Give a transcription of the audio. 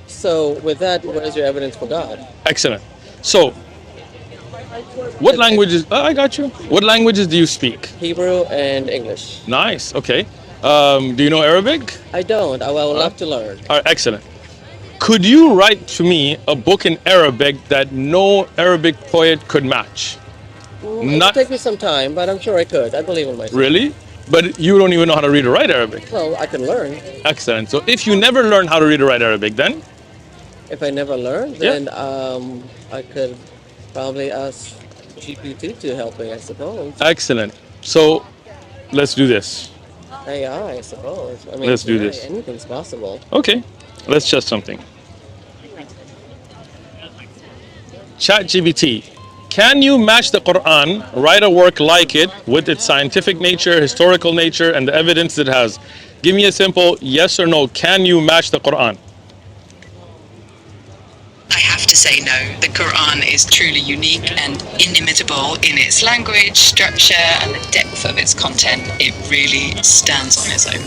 So with that, what is your evidence for God? Excellent. So, what languages? I got you. What languages do you speak? Hebrew and English. Nice. Okay. Do you know Arabic? I don't. I would love to learn. All right. Excellent. Could you write to me a book in Arabic that no Arabic poet could match? It would take me some time, but I'm sure I could. I believe in myself. Really? But you don't even know how to read or write Arabic. Well, I can learn. Excellent. So if you never learn how to read or write Arabic, then? If I never learn, then I could probably ask GPT to help me, I suppose. Excellent. So let's do this. AI, I suppose. I mean, Let's do this. Anything's possible. Okay. Let's test something. ChatGPT. Can you match the Quran, write a work like it with its scientific nature, historical nature, and the evidence it has? Give me a simple yes or no. Can you match the Quran? I have to say no. The Quran is truly unique and inimitable in its language, structure, and the depth of its content. It really stands on its own.